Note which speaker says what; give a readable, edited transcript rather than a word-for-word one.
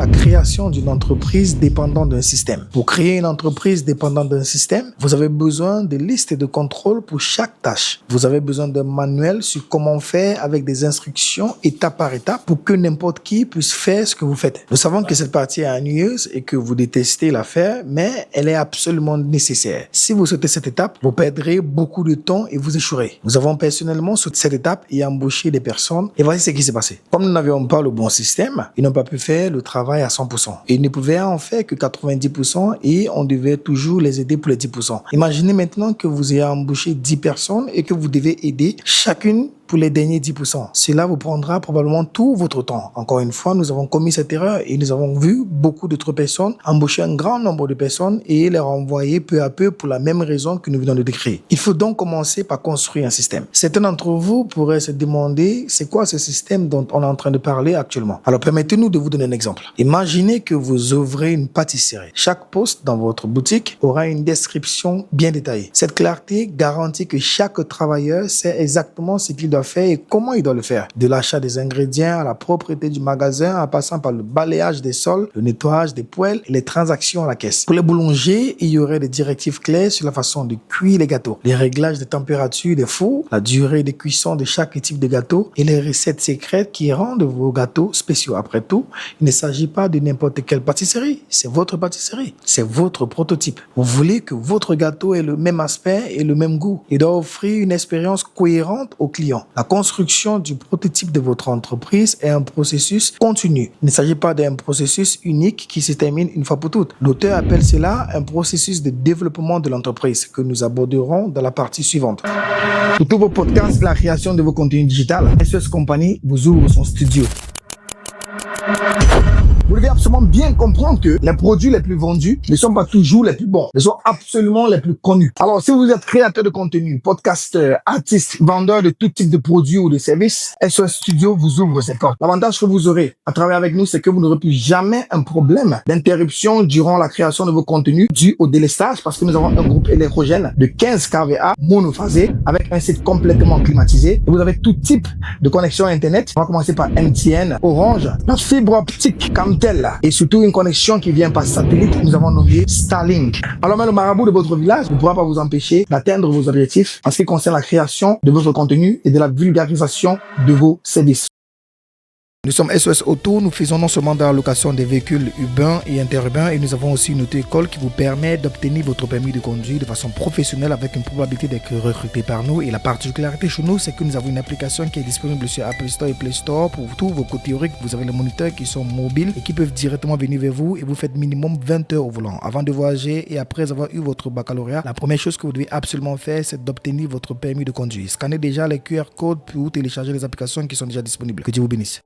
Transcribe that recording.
Speaker 1: la création d'une entreprise dépendante d'un système. Pour créer une entreprise dépendante d'un système, vous avez besoin de listes de contrôle pour chaque tâche. Vous avez besoin d'un manuel sur comment faire avec des instructions étape par étape pour que n'importe qui puisse faire ce que vous faites. Nous savons que cette partie est ennuyeuse et que vous détestez la faire, mais elle est absolument nécessaire. Si vous sautez cette étape, vous perdrez beaucoup de temps et vous échouerez. Nous avons personnellement sauté cette étape et embauché des personnes. Et voici ce qui s'est passé. Comme nous n'avions pas le bon système, ils n'ont pas pu faire le travail à 100%. Ils ne pouvaient en faire que 90% et on devait toujours les aider pour les 10%. Imaginez maintenant que vous ayez embauché 10 personnes et que vous devez aider chacune pour les derniers 10%. Cela vous prendra probablement tout votre temps. Encore une fois, nous avons commis cette erreur et nous avons vu beaucoup d'autres personnes embaucher un grand nombre de personnes et les renvoyer peu à peu pour la même raison que nous venons de décrire. Il faut donc commencer par construire un système. Certains d'entre vous pourraient se demander c'est quoi ce système dont on est en train de parler actuellement. Alors permettez-nous de vous donner un exemple. Imaginez que vous ouvrez une pâtisserie. Chaque poste dans votre boutique aura une description bien détaillée. Cette clarté garantit que chaque travailleur sait exactement ce qu'il doit faire et comment il doit le faire. De l'achat des ingrédients à la propreté du magasin, en passant par le balayage des sols, le nettoyage des poêles et les transactions à la caisse. Pour les boulangers, il y aurait des directives claires sur la façon de cuire les gâteaux, les réglages de température des fours, la durée de cuisson de chaque type de gâteau et les recettes secrètes qui rendent vos gâteaux spéciaux. Après tout, il ne s'agit pas de n'importe quelle pâtisserie, c'est votre pâtisserie, c'est votre prototype. Vous voulez que votre gâteau ait le même aspect et le même goût. Il doit offrir une expérience cohérente aux clients. La construction du prototype de votre entreprise est un processus continu. Il ne s'agit pas d'un processus unique qui se termine une fois pour toutes. L'auteur appelle cela un processus de développement de l'entreprise que nous aborderons dans la partie suivante. Pour tous vos podcasts, la création de vos contenus digitales, SOS Company vous ouvre son studio. Vous devez absolument bien comprendre que les produits les plus vendus ne sont pas toujours les plus bons, ils sont absolument les plus connus. Alors, si vous êtes créateur de contenu, podcasteur, artiste, vendeur de tout type de produits ou de services, SOS Studio vous ouvre ses portes. L'avantage que vous aurez à travailler avec nous, c'est que vous n'aurez plus jamais un problème d'interruption durant la création de vos contenus dû au délestage parce que nous avons un groupe électrogène de 15 kVA monophasé avec un site complètement climatisé. Et vous avez tout type de connexion Internet. On va commencer par MTN, Orange, la fibre optique, Camtel et surtout une connexion qui vient par satellite. Nous avons nommé Starlink. Alors même le marabout de votre village ne pourra pas vous empêcher d'atteindre vos objectifs en ce qui concerne la création de votre contenu et de la vulgarisation de vos services. Nous sommes SOS Auto, nous faisons non seulement de la location des véhicules urbains et interurbains et nous avons aussi une auto-école qui vous permet d'obtenir votre permis de conduire de façon professionnelle avec une probabilité d'être recruté par nous. Et la particularité chez nous, c'est que nous avons une application qui est disponible sur Apple Store et Play Store pour tous vos cours théoriques. Vous avez les moniteurs qui sont mobiles et qui peuvent directement venir vers vous et vous faites minimum 20 heures au volant. Avant de voyager et après avoir eu votre baccalauréat, la première chose que vous devez absolument faire, c'est d'obtenir votre permis de conduire. Scannez déjà les QR codes pour télécharger les applications qui sont déjà disponibles. Que Dieu vous bénisse.